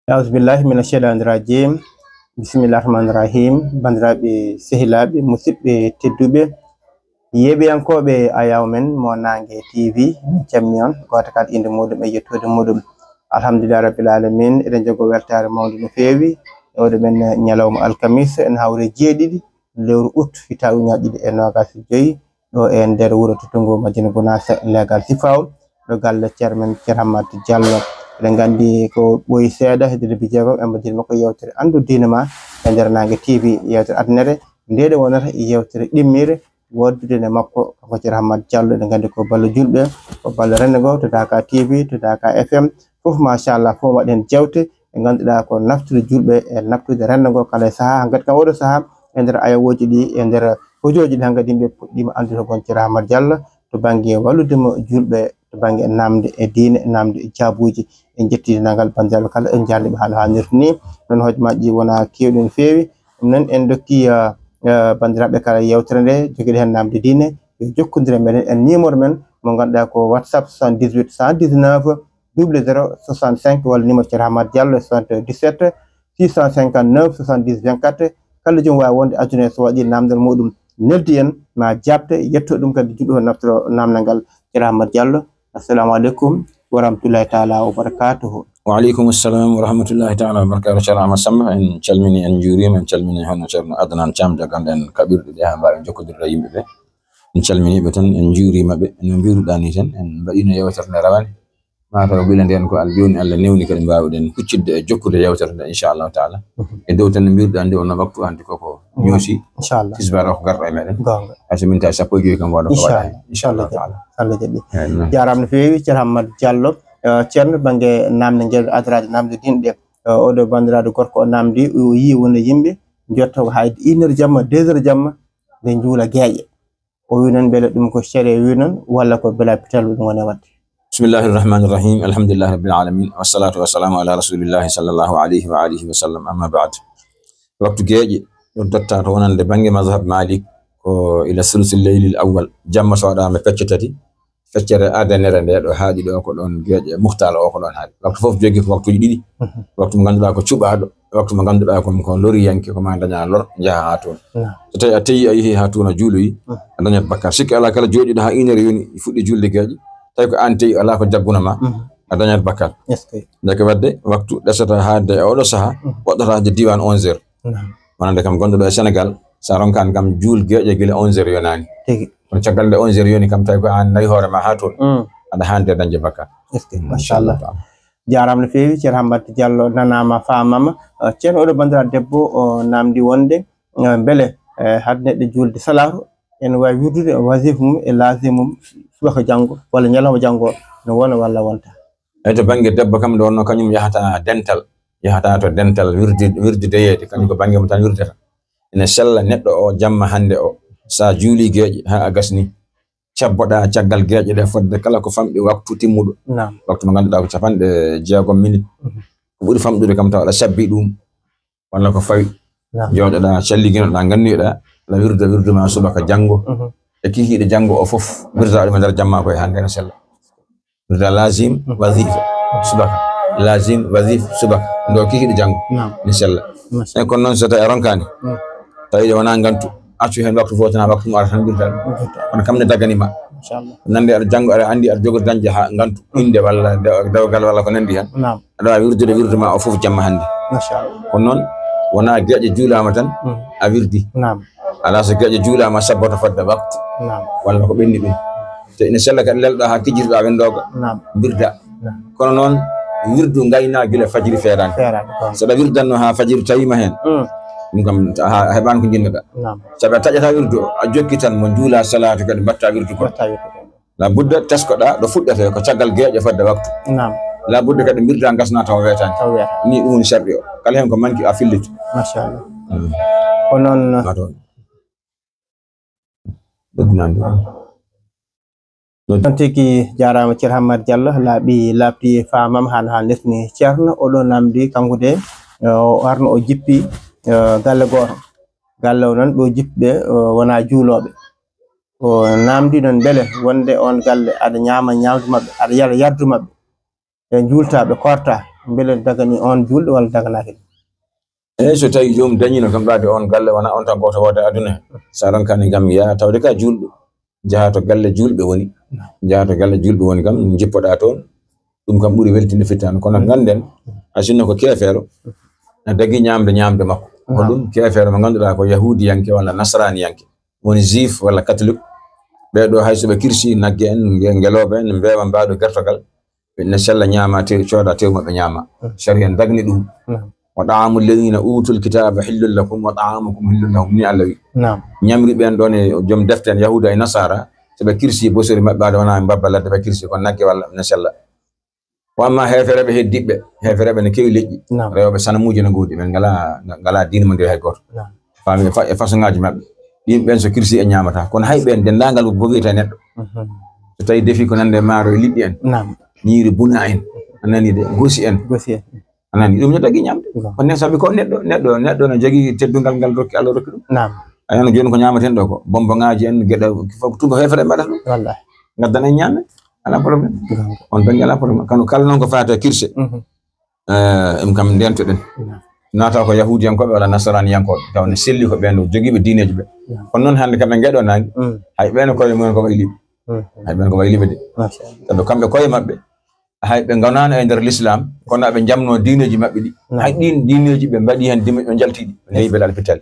Auzubillahi mina shaytanir rajim. Bismillahir rahmanir rahim. Bandiraɓe sehilaɓe musidɓe tedduɓe yeɓiyankoɓe ayaw men mo Nangue TV min cammi on goto kala inde muɗum e yettude muɗum. Alhamdulillah rabbil alamin eɗen jogo weltare mawde no fewi ewde men ñalawma alkamis en hawre jeeɗiɗi lewru août hitaɓe ujunaje ɗiɗi e nogas e joyyi ɗo e nder wuuro Totungo Madina Gounass legal Sifawol ɗo galle ceermen Ceerno Hammadou Diallo. eɗen gandi ko ɓooyi seeɗa hedde bijeego embo jil makko yewtere andu diine ma e nder Nangue TV yewtere adnere ndeɗe wonata yewtere ɗimmire woddude ne makko ko Ceerno Hammadou Diallo. eɗen gandi ko ballo julɓe ko ballo rennego to Daka TV to Daka FM fof machallah fof waɗen jewte e ganduɗa ko naftude julɓe e naftude rennego kala e saaha hankkadi kam oɗo saaha e nder ayawoji ɗi e nder hojoji ɗi hankkadi yimɓe puɗɗima andude gon Ceerno Hammadou Diallo to banggue walludemo julɓe to banggue namde e diine namde e jaabuji en jetti nangal bandiraɓe kala en jarniɓe haala hannirta ni non hojomaji wona kewɗi no fewi ɗum noon en dokki bandiraɓe kala yewtere nde joguiɗo hen namde diine yo jokkodire meɗen en numéro men mo ganduɗa ko WhatsApp 78 119 00 65 walla numéro Ceerno Hammadou Diallo 77 659 70 24 kala jom wawi wonde aduna so waɗi namdal muɗum neldi en ma jabte yetto ɗum kadi juɗɗo naftoro namdal ngal Ceerno Hammadou Diallo. Assalamu alaikum wa rahmatullahi ta'ala wa barakatuhu. Wa alaikum assalam wa rahmatullahi ta'ala wa barakatuhu. Ceerno Hammadou Samba en calmini en juurima en calmini hono Ceerno Adnan Thiam ganduɗen kaɓirɗe ɗe ha mbawi jokkodirde yimɓeɓe en calminiɓe tan en juurimaɓe no mbiruɗa ni tan en mbaɗino yewtere nde rawani mataw ɓila nden ko joni Allah newni kadi mbawɗen huccidde e jokkude yewtere nde inchallahu taala e dow tan no mbiruɗa nde ono waktu hande koko ñoosi inchallah tisbara ko garɗo e meɗen hayso min tawi sappo e joyi kam waɗa ko waɗa inchallahu taala Allah jaɓi jarama no fewi Ceerno Hammadou Diallo. Ceerno banggue namde guel adrade namde diine ɗe oɗo bandiraɗo gorko o namdi o yi wona yimɓe jotta ko hayde 1 heure jamma 2 heures jamma ɓe juula gueƴe o wi noon beele ɗum ko sere wi noon walla ko bela pital ɗum woni wadde. Bismillahir rahmanir rahim. Alhamdulillahi rabbil alamin wassalatu wassalamu ala rasulillahi sallallahu alayhi wa alihi wa sallam. Amma ba'd. Waktu geeƴe ɗon totta to wonande banggue mazhab Malik ko ila sulusil laylil awwal jamma soɗama fecce tati feccere adanere nde ɗo haaɗi ɗo ko ɗon geeƴe muhtala o ko ɗon haaɗi waktu fof jogui ko waktuji ɗiɗi waktu mo ganduɗa ko cuɓaɗo waktu mo ganduɗa ko loriyanke ko ma daña lor jaaha ha toon so tawi a teyi a yeehi ha toon a juuloyi a dañat bakkar sikki ala kala jooɗiɗo ha 1 heure yoni fuɗɗi julde geeƴe tawi ko an teyi ala ko jagguna ma a dañat bakkar ndeke wadde waktu ɗesata haade e oɗo saaha woɗɗata hade diwan 11 heures wonande kam gonɗo ɗo e Sénégal sa ronkan kam juul geeƴe guila 11 heures yonani kono caggal nde 11 heures yoni kam tawi ko an nayi hoorema ha toon aɗa hande dañde bakkar machallah jarama no fewi Ceerno Hammadou Diallo nanama famama. Ceerno oɗo bandiraɗo debbo o namdi wonde beele hade neɗɗo julde salatu ene wawi wirdude wasifa mum e lazim mum subaka janggo walla ñalawma janggo no wona walla wonta. Eyyi to banggue debbo kam nde wonno kañum yahata dental yahata to dental wirde deyede kañum ko banggue mo tan wirdata ene sella neɗɗo o jamma hande o sa juuli geeƴe ha a gasni cabboɗa caggal geeƴe ɗe fodde kala ko famɗi waktu timmuɗo waktu mo ganduɗa ko 60 minutes ko ɓuuri famɗude kam taw aɗa sabbi ɗum walla ko fawi jooɗoɗa calliginoɗa ganniɗa aɗa wirde ma subaka janggo e kikiɗe janggo o foof wirda ɗum e nder jamma koye hande ne sella wirda lazim wasifa subaka lazim wasif subaka ndo kikiɗe janggo ne sella e kono noon so tawi a ronkani tawi wona gantu accu hen waktu fotana waktu mo ara tan wirda ɗum kono kam ne daganima nande aɗa janggo aɗa andi aɗa jogori dañde ha gantu inde walla dewgal walla ko nandi hen aɗa wawi wirde ma o foof jamma hande kono noon wona geeƴe juulama tan a wirdi ala so geeƴe juulama sabboto fodde waktu walla ko ɓenni ɗum te ine sella kadi lelɗa ha kijirɗa wendoga birda kono noon wirdu gayna guila fajiri feerani saɗa wirdanno ha fajiri tawima hen ɗum kam a heɓani ko jinnoɗa saabi a taƴata wirdu a jokki tan mo juula salatu kadi mbatta wirdu ko la budda teskoɗa ɗo fuɗɗete ko caggal geeƴe fodde waktu la budda kadi birda gasna taw wetani ni ɗum woni sharɗi o kala hen ko manki a fillito machallah ko noon ɗon tigi jarama Ceerno Hammadou Diallo laaɓi famam ha nesni Ceerno oɗo namdi kanko de o arno o jippi galle goto galle o noon ɓe jipɓe wona juuloɓe o namdi noon beele wonde on galle aɗa ñama ñamdu mabɓe aɗa yara yardu mabɓe e juultaɓe korta mbele dagani on julde walla daganaki so tawi jom dañino kam ɗaade on galle wona on tan goto wode aduna sa rankani gam ya tawde ka julɗo jaha to galle julɓe woni jaha to galle julɓe woni kam jippoɗa toon ɗum kam ɓuri weltinde fittano kono ganden asinno ko kefeero na dagi ñamde makko ko ɗum kefeero mo ganduɗa ko yahudiyanke walla nasraniyanke woni juif walla catholique ɓeɗo hay soɓe kirsi nagge en ngeloɓe en mbewa mbaɗo gertogal ɓe sella ñama cooda tew maɓɓe ñama sharia en dagni ɗum wa ta'amul ladina utul kitaba hillul lakum wa ta'amukum hillul lahum ni Allah wi ñamri ɓen ɗon e joom deften yahuda e nasara soɓe kirsi bosori maɓɓe ade wona mbabba ladde ɓe kirsi kon nagge walla ne sella wa amma hefereɓe heddiɓe hefereɓe ne kewi leƴƴi rewɓe sanamuji no goodi ɓe ngala diine mo ndewi hay goto fami e façon ngaji maɓɓe ɗin ɓen so kirsi e ñamata kono hay ɓen dendagal ko wiyete neɗɗo so tawi defi ko nande maaro e liɗɗi en ñiiri buna en anani de gosi en anani ɗum ne tagi ñamde ko ne sabi ko neɗɗo no jogui teddungal ngal rokki Allah rokki ɗum ayano joni ko ñamaten ɗo ko bombo ngaji en gueɗe fof tuba hefere mbaɗata ɗum wallahi gaddana en ñaame ala probléme on dañi ala probléme kano kala noon ko fata kirse em kam ndentoɗen nata ko yahudiyankoɓe walla nasaraniyankoɓe taw ne selli ko ɓen joguiɓe diineji ɓe kono noon hande kamɓe gueɗo nangi hay ɓen koye mumen ko wayliɓe hay ɓen ko wayliɓe de sabu kamɓe koye maɓɓe hay ɓe gonano e nder l'islam kono aɓe jamno diineji maɓɓe ɗi hay ɗin diineji ɓe mbaɗi hen dimi ɓe jaltiɗi ɓe newi beele alpital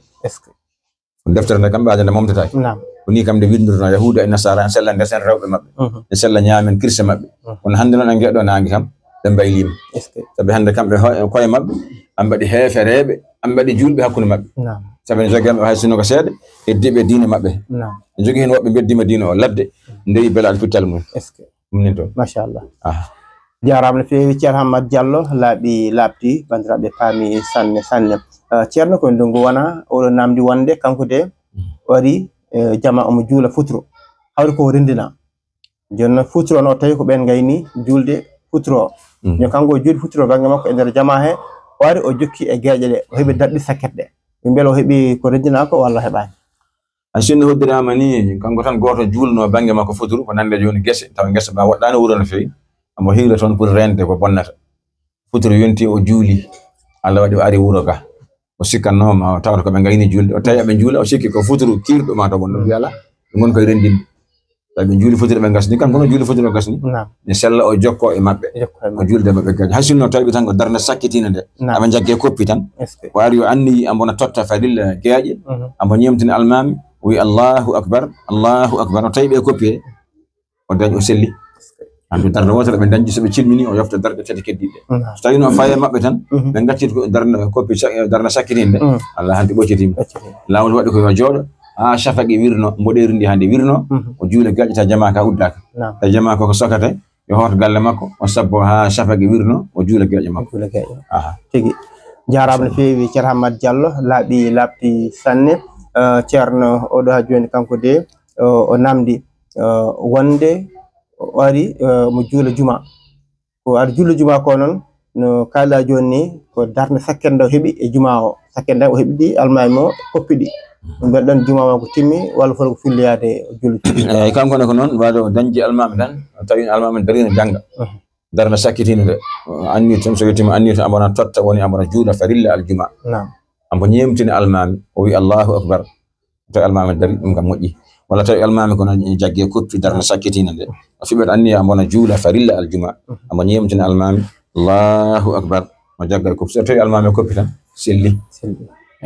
deftere nde kamɓe ajande momtataki ko ni kam nde windutono yahuda e nasara en sella ndesen rewɓe maɓɓe en sella ñaamen kirse maɓɓe kono hande noon en gueɗo nangi kam ɓe mbaylima saabi hande kamɓe koye maɓɓe an mbaɗi heefereɓe an mbaɗi julɓe hakkude maɓɓe saabi ne jogui hay sinno ko seeɗa heddiɓe diine maɓɓe ne jogui hen woɓɓe beddima diine o ladde ndewi beele alpital mum ɗum nin toon machallah jarama no fewi ceerno Hammat Diallo laaɓti bandiraɓe paami sanne ceerno ko ndungu wona oɗo namdi wonde kanko de wari jama omo juula futuro hawri ko rendina joni noon futuro no tawi ko ɓen gayni julde futuro joni kanko o juuli futuro banggue makko e nder jama he wari o jokki e gueƴe ɗe o heeɓi darɗi saket ɗe ɓe beele o heeɓi ko rendina ko walla heɓani a sinno hoddirama ni kanko tan goto julno banggue makko futuro ko nande joni guese taw guesa ba waɗɗani wuuro no fewi amo hiila toon pour rende ko bonnata futuro yonti o juuli Allah waɗi o ari wuuro ga o sikkannoma tawata koɓe gayni julde o tawi aɓe juula o sikki ko futuro kirɗo ma to gonɗo wiyala ɗum gon koye rendinde tawi ɓe juuli futuro ɓe gasni kan kono juuli futuro gasni ne sella o jokko e maɓɓe o julde maɓɓe gaji hay sinno tawi tan ko darde sakkitina nde aɓe jagge koppi tan o ari o anni ambona totta farilla geeƴe ambo ñemtini almami o wi Allahu akbar o tawi ɓe koppi he o dañi o selli andu darde wotere ɓe dañji soɓe cilmini o yofta darde tati keddiɗe so tawi no faye maɓɓe tan ɓe gacciti darde koppi darde sakkitinde Allah hanti ɓoccitima lawol waɗi ko yo jooɗo ha safaqi wirno mboɗeri ndi hande wirno o juula gaƴƴita jama ka uddaka tawi jama ko sokate yo hoto galle makko o sabbo ha safaqi wirno o juula gaƴƴe makko tigi jarama no fewi ceerno Hammat Diallo laaɓti sanne ceerno oɗo ha joni kanko de o namdi wonde o ari mo juula juma ko ari juula juma ko noon no kalɗa joni ni ko darde sakkere nde o heeɓi e juma o sakkere nde o heeɓi ɗi almami o koppi ɗi mbeɗa ɗon juma ma ko timmi walla foto ko filliyade juula eyyi kankone ko noon waɗo o dañji almami tan tawi almami darina jangga darde sakkitino de anni tan so yettima anni tan ambona totta woni ambona juula farilla aljuma ambo ñemtini almami o wi Allahu akbar tawi almami dari ɗum kam moƴƴi walla tawi almami kono jagge koppi darde sakkitina nde o fiɓet anniya ambona juula farilla aljuma ambo ñemtina almami Allahu akbar o jagga koppi so tawi almami koppi tan selli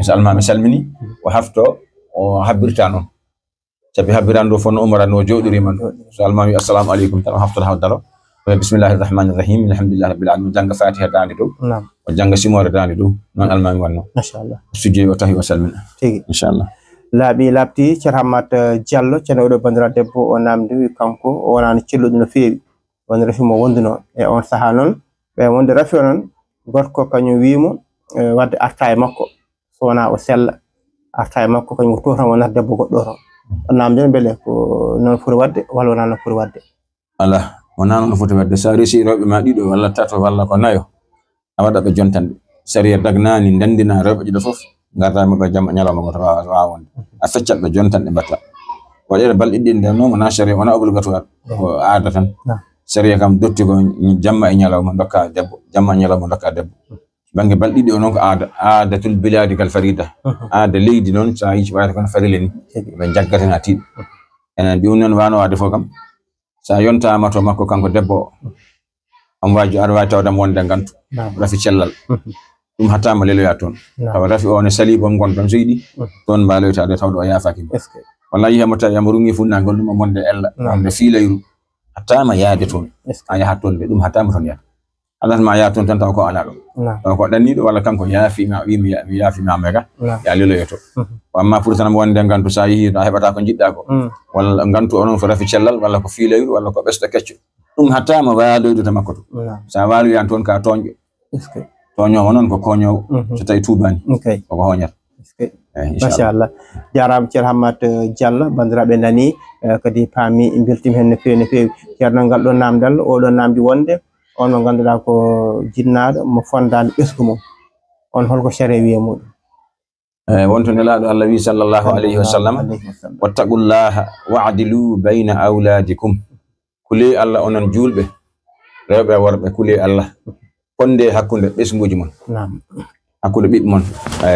so almami salmini o hafto o habbirta noon saabi habbiran ɗo fonno umara no joɗirima so almami assalamu aleykum tan o haftoto haw daro o bismillahi rahmani rahim alhamdulillahi rabbil alamin o jangga fatiha dande dow o jangga simore dande dow noon almami wanno machallah o sujjoyi o tawi o salmina inchallah laaɓti ceerno Hammat Diallo ceerno oɗo bandiraɗo debbo o namdi kanko o wonano celluɗo no fewi won rafimo wonduno e on saaha noon ɓe wonde rafi o noon gorko kañum wimo wadde arta e makko so wona o sella arta e makko kañum ko to tan wonata debbo goɗɗo to o namdi beele ko noon foti wadde walla wona noon foti wadde ala wona noon foti wadde sa resi rewɓe ma ɗiɗo walla tato walla ko nayo a waɗa ɓe jontanɓe saria dagnani ndandina rewɓe ɗiɗo foof garda maɓɓe jamma ñalawma goto wawa wonde a feccat ɓe jontan ɗe mbatta waɗede balɗe ɗiɗi nden noon wona saria wona obligatoire ko aada tan sariya kam dotti ko jamma e nyalawma dokka debbo jamma nyalawma dokka debbo bange balɗiɗi o noon ko aadatul biladi kal farida aada leydi noon sa yici wayata kono farile ni ɓe jaggatena tiiɗo enen ɗum noon wano wade fof kam sa yontama to makko kanko debbo on waji aɗa wawi tawdam wonde gantu rafi cellal ɗum hattama leloya toon tawa rafi o ne sali bom gon ɗon so yiɗi toon mbaloytade tawɗo o yafaki wallahi hemo tawi yamo rungi funnagol ɗum o monde ella monde fiilayru hattama yaade toon a yahat toon de ɗum hattama toon yahata alatma yaha toon tan taw ko ala ɗo taw ko ɗanniɗo walla kanko yaafima wimi mi yaafimama ga ya leloyoto amma pour tan wonde gantu sa yeehi a heɓata ko jiɗɗa ko walla gantu onon ko rafi cellal walla ko fiilayru walla ko ɓesɗo kecco ɗum hattama waloyde to makko to sa waloyan toon ka toñƴo toñowo noon ko koñowo so tawi tubani koko hoñata machallah jarama ceerno Hammat Diallo bandiraɓe nani kadi paami beltima hen no fewi no fewi ceerno ngal ɗo namdal oɗo namdi wonde on mo ganduɗa ko jinnaɗo mo fondade ɓesgu mum on holko sharia wiye muɗum wonto nelaɗo Allah wi sallallahu alayhi wa sallam wattaqullaha wa'dilu bayna awladikum kule Allah onon julɓe rewɓe worɓe kule Allah fonde hakkunde ɓesguji mon hakkude ɓiɓɓe mon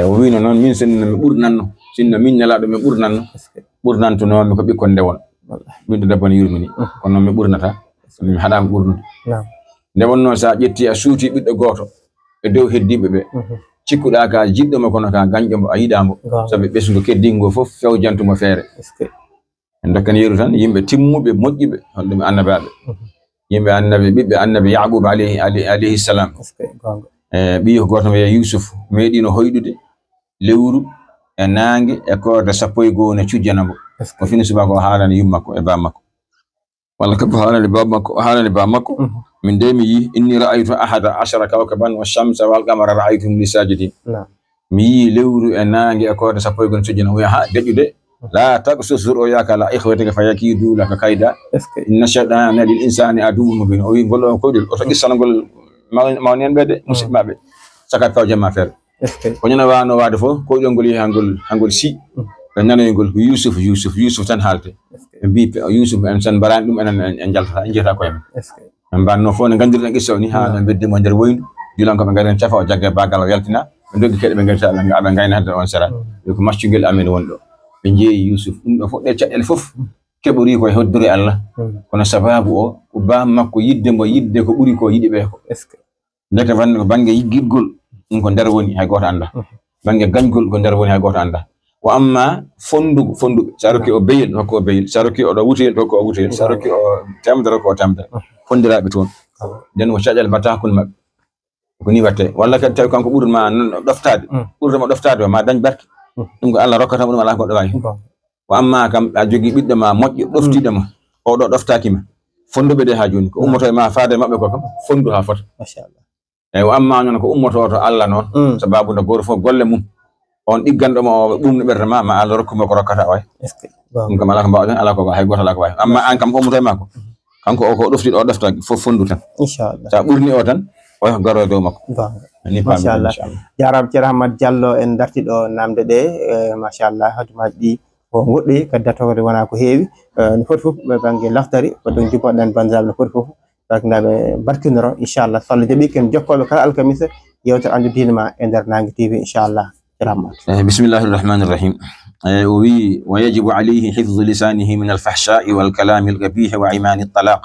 o wino noon min sinno mi ɓurnanno sinno min nelaɗo mi ɓurnanno ɓurnantunomi ko ɓikkon ndewon ɓiɗɗo debbo ne yurmini kono noon mi ɓurnata mi haɗama ɓurnude nde wonno sa ƴetti a suuti ɓiɗɗo goto e dow heddiɓe ɓe cikkuɗa ka jiɗɗomo kono ka gañƴomo a yiɗamo sabi ɓesgu keddingo fof fewjantumo feere en dokkan yeru tan yimɓe timmuɓe moƴƴiɓe holɗum annabaɓe yimɓe annabi ɓiɓɓe annabi Yaqub alayhi salam ɓiyo goto wiye Yusuf meeɗino hoyɗude lewru e nangue e koorde 11 ne cujjanamo ko fini subaka o haalani yummakko e bammakko walla ko haalani bammakko o haalani bammakko min de mi yi inni ra'aytu ahada ashara kawkaban wa shamsa wal qamara ra'aytuhum li sajidin mi yi lewru e nangue e koorde 11 cujjanamo wiya ha deƴude la taqsus ru'yaka la ikhwatika fayakidu laka kayda inna shaytana lil insani aduwwun mubin o wi gollo ko dil o to gissanagol mawnen ɓe musidɓaɓe saka taw jamma feere ko ñana wano wade fof koyɗol ngol yehi hangol si ɓe nanoygol ko Yusuf tan haalte ɓe mbi Yusuf en sen mbarani ɗum enen en jaltata en jeyata koye men en mbanno fof ne gandirɗen qissa o ni ha ɓe beddimo nder woyndu julankoɓe garen cafa o jagge bagal o yaltina ɓe doggi keɗe ɓe garita aɓe gaynade on sera ko maccugel amen woni ɗo ɓe jeeyi Yusuf ɗum ɗo fof ɗe caɗɗele fof keɓori koye hoddure Allah kono sababu o ko bammakko yidde ko ɓuri ko yiɗi ɓe ko ndeke wande ko bange yiggirgol ɗum ko nder woni hay goto anda bange gañgol ko nder woni hay goto anda wa amma fonduɓe sa rokki o beyel hokko o beyel sa rokki oɗo wuteyel hokko o wuteyel sa rokki o temdere hokko o temdere fondiraɓe toon nden ko caƴal mbatta hakkude maɓɓe ko ni watte walla kadi tawi kanko ɓurma ɗoftade ɓurdema ɗoftade o ma dañ barke ɗum ko Allah rokkatama ɗum ala goɗɗo wawi wa amma kam a jogui ɓiɗɗo ma moƴƴo ɗoftiɗoma oɗo ɗoftakima fonduɓe de ha joni ko ummoto e ma faade maɓɓe ko kam fondu ha fota machallah eyyi wa amma noon ko ummoto to Allah noon sababu nde goto fof golle mum on ɗigganɗoma o ɓumno ɓerde ma Allah rokkuma ko rokkata wawi ɗum kam ala ko mbawɗen ala ko hay goto ala ko wawi amma an kam ko ummoto e ma ko kanko o ko ɗoftiɗo o ɗofta fof fondu tan inchallah sa ɓurni o tan o garo dow makko machallah jarama ceerno Hammat Diallo en dartiɗo namde ɗe machallah hajumaji ɗi ko goɗɗoyi kadi dattogode wona ko heewi no foti fof ɓe banggue laftari ko ɗum jubboɗen bandiraɓe no foti fof ɓe barkinoro inchallah so Allah jaaɓi ken jokkoɓe kala alkamisa yewtere andu diine ma e nder Nangue TV inchallah ceerno Hammat bismillahi rahmani rahim o wi wa yajibu alayhi hifdu lisanihi min alfahshai walkalami alqabihi wa imani altalaq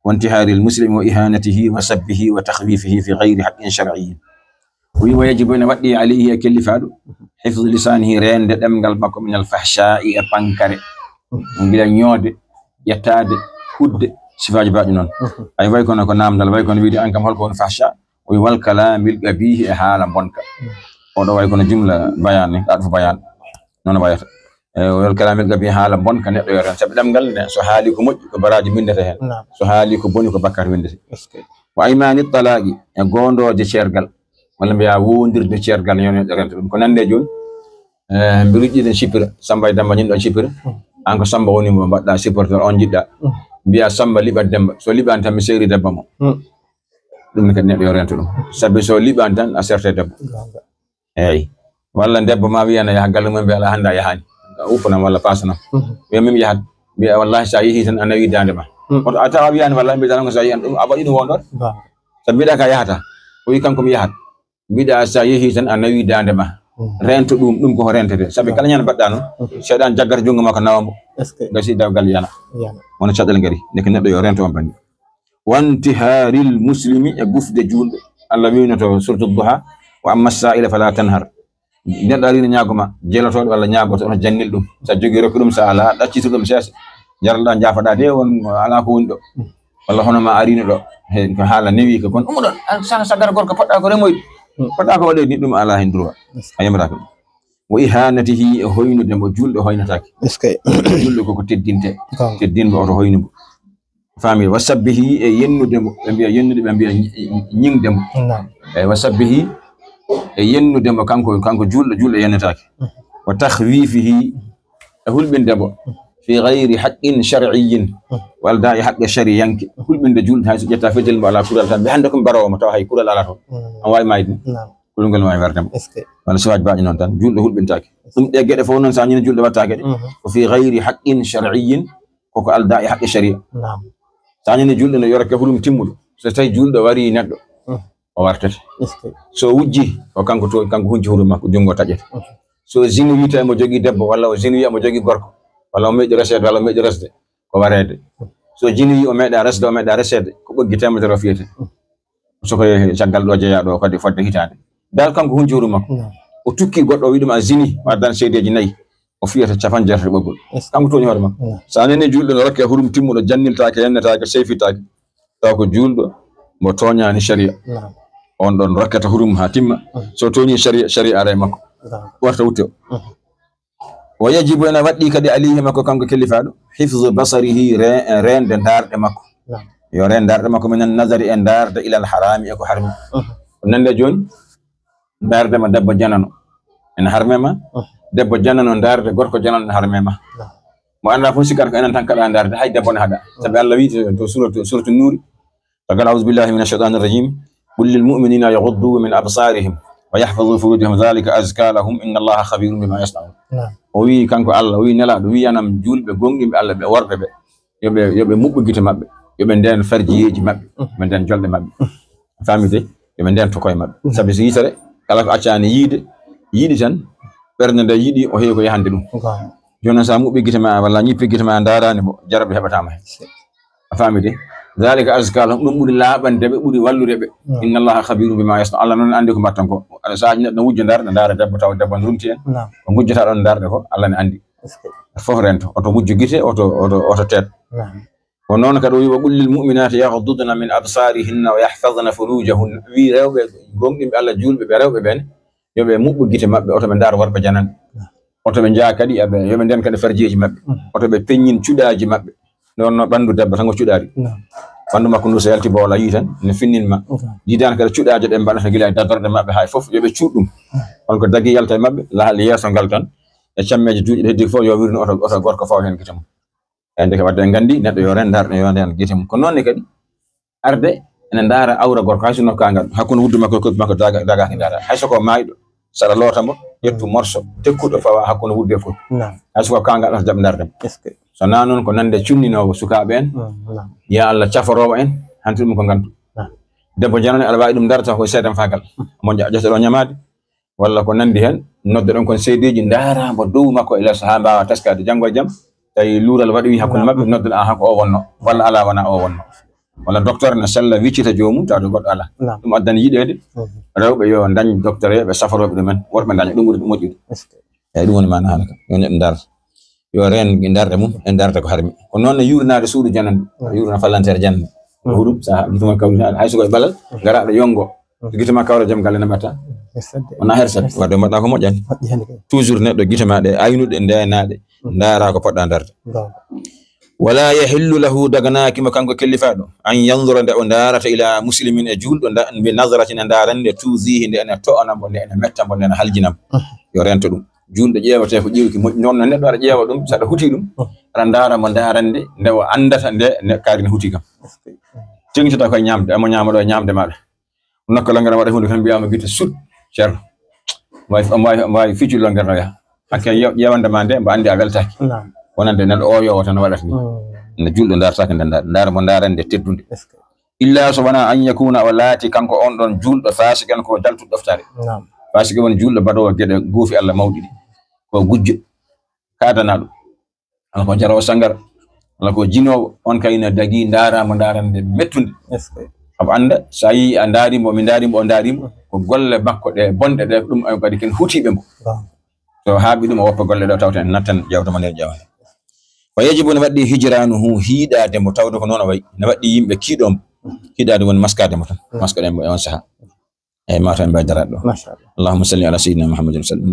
wa intihari almuslimi wa ihanatihi wa sabbihi wa takhwifihi fi gayri haqqin shar'iyyin wi wa yajibu ene waɗɗi alayhi e kellifaɗo hifdu lisanihi rende ɗemgal makko min alfahshai e pankare on gila ñoode ƴettade hudde sifaji baɗi noon ay way kono ko namdal way kono wiide an kam holko woni fahsha o wi wal kalamil qabihi e haala bonka oɗo way kono jumla bayan ni ɗaɗo fo bayan noon wayata wal kalamil qabihi haala bonka neɗɗo yo tan sabi ɗemgal ne so haali ko moƴƴi ko baraji windete hen so haali ko boni ko bakkar windete wa imani talaqi e gondoje ceergal walla mbiya wondirde ceergal yon renta ɗum ko nande joni mbiruƴƴiɗen sippira Samba e Demba ñin ɗon sippira an ko Samba woni mo mbaɗɗa supporteur on jiɗɗa mbiya Samba liɓat Demba so liɓani tan mi sehri Demba mo ɗum ne kadi neɗɗo yo rento ɗum sabi so liɓani tan a serte debbo eyyi walla debbo ma wiyana yaha galle mum mbiya hannde a yahani uppanam walla pasanam wiya mimi yahat mbiya wallahi sa yeehi tan a nawi dande ma oto a tawa wiyani walla mbiɗa tan ko sa yiyan ɗum a waɗi ɗum won ɗon so mbiɗa ka yahata o wi kanko mi yahat mbiɗa sa yeehi tan a nawi dande ma rento ɗum koko rentete sabi kala ñande mbaɗɗa noon seeɗan jaggata jungo ma ko nawamo gasi dawgal yana wono caɗɗal ngari ndeke neɗɗo yo rento on banni wantiharil muslimi e gufde julɗo Allah wino to suratu duha wa amma sa'ila fala tanhar neɗɗo arino ñagoma jeelotoɗo walla ñagoto ono jannil ɗum sa jogui rokki ɗum sa ala ɗaccito ɗum seesa jaralɗa jafaɗa de won ala ko woni ɗo walla hono ma arino ɗo ko haala newi ko kon ɗum ɗon sagara gorko poɗɗa ko remoyɗi poɗɗa ko waɗe ni ɗum ala hen droit a yamraka ɗum wa ihanatihi e hoynude mo julɗo hoynatake julɗo koko teddinɓe oto hoynumo famille wa sabbihi e yennude mo ɓe mbiya yennude ɓe mbiya ñingde mo eyi wa sabbihi e yennude mo kanko julɗo yennetake wa tahwifihi e hulɓinde mo fi gayri haqqin shar'iyyin walda e haqqe shariyanke hulɓinde julɗo hay so ƴetta fetel mo ala kural tan ɓe hannde komi barowo mo tawa hay kural ala toon an wawi mayde kulngol ma werdemo walla sowaji baji noon tan julɗo hulɓintake ɗum ɗe gueɗe fof noon sa ñini julɗo wattake ɗe ko fi gayri haqqin shar'iyyin koko alda e haqqe sharia sa ñini julɗo no yorake hulum timmuɗo so tawi julɗo wari neɗɗo o wartete so wujji ko kanko hunci hurum makko jungo taƴete so zini wiyta mo jogui debbo walla o zini wiya mo jogui gorko walla o meeɗi resede walla o meeɗi resde ko warede so jini wi o meeɗa resde o meeɗa resede ko ɓoggi temedere o fiyete soko caggal ɗo jeeyaɗo kadi fodde hitande dal kanko hunci hurum makko o tukki goɗɗo o wi ɗum a zini o addani seedeji nayyi o fiyata capan jeetati ɓoggol kanko toñi hoore makko sa nani julɗo no rokke hurum timmuɗo janniltake yennetake seyfitake taw ko julɗo mo toñani sharia on ɗon rokkata hurum ha timma so toñi sharia ara e makko warta wutte o wa yajibu ena waɗɗi kadi alayhi makko kanko kellifaɗo hifzu basarihi rende darɗe makko yo ren darɗe makko minen nazari e darde ilal harami e ko harmi ko nande joni dardema debbo janano ene harmema debbo janano darde gorko janano harmema mo anda fof sikkata ko enen tan kaɗa darde hay debbo ne haɗa sabi Allah wi to suratu nuri tagal a'udhu billahi minash shaitanir rajim qul lil mu'minina yaghuddu min absarihim wa yahfazu furujahum dhalika azka lahum inna Allaha khabirun bima yasna'un o wi kanko Allah o wi nelaɗo wiyanam julɓe gonɗinɓe Allah ɓe worɓe ɓe yoɓe muɓɓu gite maɓɓe yoɓe nden farjiyeji maɓɓe yoɓe nden jolɗe maɓɓe famide yoɓe nden to koye maɓɓe sabi so yitere kala ko accani yiiɗi tan ɓernde nde yiiɗi o heewi ko yahande ɗum joni noon sa muɓɓi gite ma walla ñippi gite ma darani mo jaraɓe heɓatama hen a famide dhalika azka lahum ɗum ɓuuri laaɓandeɓe ɓuuri walludeɓe inna Allaha khabirum bima yasna Allah noon andi ko mbattan ko sa neɗɗo wujjo darde daara debbo taw debbo ne rumti en ko gujjata ɗon darde ko Allah ne andi fof rento oto wujjo gite oto teet ko noon kadi o wi wa qul lil mu'minati yaghdudna min absarihinna wa yahfazna furujahunna wi rewɓe gonɗinɓe Allah julɓe ɓe rewɓe ɓene yoɓe muɓɓu gite maɓɓe oto ɓe ndaar worɓe jananɓe oto ɓe jaa kadi yoɓe nden kadi farjiyeji maɓɓe oto ɓe peññin cuɗaji maɓɓe ɗon no ɓanndu debbo tan ko cuɗari ɓanndu makko ndu so yalti bo wala yi tan ne finninma yidani kadi cuɗaji ɗe mbaɗata gila e dadorde maɓɓe hay fof yoɓe cuuɗɗum holko dagi yalta e maɓɓe lahal yeeso ngal tan e cammeje juuɗe ɗe heddi fof yo wirno oto gorko faw hen gite mum eyi ndeke wadde en gandi neɗɗo yo ren darɗe yo nden gite mum ko noonne kadi arde ene ndaara awra gorko hay so nokkangal hakkude wuddu makko koppi makko dagaki ndaara hay soko mayɗo saɗa lootamo ƴettu morso tekkuɗo fawa hakkude wudde fof hay soko kangal ɗo jaɓ dardem so na noon ko nande cunninowo sukaɓe en ya Allah caforowo en hanti ɗum ko gantu debbo janane aɗa wawi ɗum darata koye seedan fagal mo ƴeteɗo ñamade walla ko nandi hen nodde ɗon kon seedeji daaramo dow makko e lesso ha mbawa teskade janggo e jaam tawi luural waɗi wi hakkude maɓɓe nodde a hanko o wonno walla ala wona o wonno walla docteur ne sella wiccita jomum tawde goɗɗo ala ɗum addani yiɗede rewɓe yo dañ docteur ɓe saforoɓe ɗumen worɓe daña ɗum ɓuri moƴƴude eyyi ɗum woni mana hana kam yo neɗɗo darta yo ren darde mum en darde ko harmi ko noon yurnade suudu janande yurna fallantere janande huɗum sa gituma kawri hay sokoye ɓalal garaɗo yongo gituma kawra jaam galle ne mbatta wona hersat wadde mbaɗɗa ko moƴƴani toujours neɗɗo gite ma ɗe aynuɗe ndenaɗe ndaara ko poɗɗa darde wala yahillu lahu daganakima kanko kellifaɗo an yandura nde o darata ila muslimin e julɗo mbi nasaratin e darande tuzihi nde ene to'anamo nde ene mettambo nde ene haljinamo yo rento ɗum julɗo ƴeewate ko ƴeewki moƴƴi noon no neɗɗo aɗa ƴeewa ɗum saɗa huti ɗum aɗa daramo darande nde o andata nde kaari ne huti kam tengtata koye ñamde amo ñamaɗo e ñamde maɗa nokkala ngara waɗa hunde tan mbiyama guite sut ceerno wawi ficcuɗo ngara yaha hakke ƴewandema nde mbo andi a weltaki wonande neɗɗo o yowo tan waɗata ni ne julɗo dartaka ndar mo darande teddunde illa so wana an yakuna o laati kanko on ɗon julɗo fasikan ko daltu ɗoftare fasika woni julɗo baɗowo geɗe goofi Allah mawɗi ɗi ko gujjo kadanaɗo ala ko jarawo sangar ala ko jinowo on kayna dagi daramo darande mettunde ab anda sa yi a darimo mi darimo o darimo ko golle makko ɗe bonɗe ɗe ɗum kadi ken hutiɓe mo so haaɓi ɗum o woppa golle ɗo tawta en nattan jawtama nder jawale wa yajibu ne waɗɗi hijranuhu hiiɗade mo tawde ko noon o wayi ne waɗɗi yimɓe kiiɗomo hiiɗade woni maskade mo tan maskaɗe mo e on saha eyi mata en mbawi daraɗ ɗo allahumma salli ala sayyidina muhammadin sallam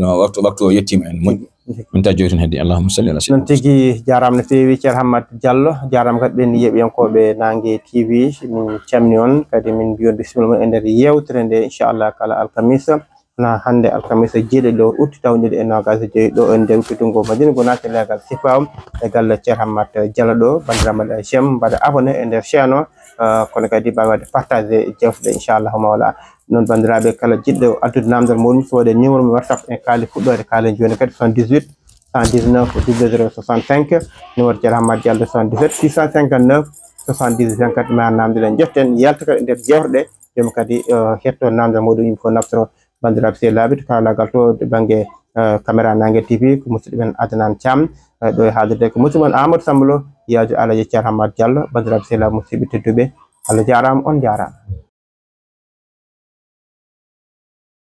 waktu o yettima en moƴƴi min tawi joyi tan heddi allahumma salli ala sayyidina non tigui jarama no fewi ceer Hammat Diallo jarama kadi ɓen yeɓiyankoɓe Nangue TV min camni on kadi min mbiyon bisimilla mon e nder yewtere nde inchallah kala alkamisa na hande alkamisa jeeɗiɗo août tawñide e nogas joyi ɗo en nder fitungo Madina go naate legal Sifam e galle ceer Hammat Diallo ɗo bandiraɓe jem mbaɗa abonné e nder chaîne o kono kadi mbawi wadde partagé jewteɗe inchallahu mawla non bandiraɓe kala jiɗɗo addude namdal muɗum so waɗe numéro mo WhatsApp en kaali fuɗɗode kaalen joni kadi 78 119 0065 numéro ceer Hammat Diallo 77 659 70 24 ma namdiɗen jeften yalta kadi nder jewteɗe joom kadi hetto namdal muɗum yimɓe fof naftoro bandiraɓe sehlaɓe to kalagal to de banggue caméra Nangue TV ko musidɗo men Adnan Thiam ɗo e haalirde ko musidɗo men Amadou Sambalo yaaju alaji ceer Hammat Diallo bandiraɓe sehlaɓe musidɓe tedduɓe Allah jarama on jarama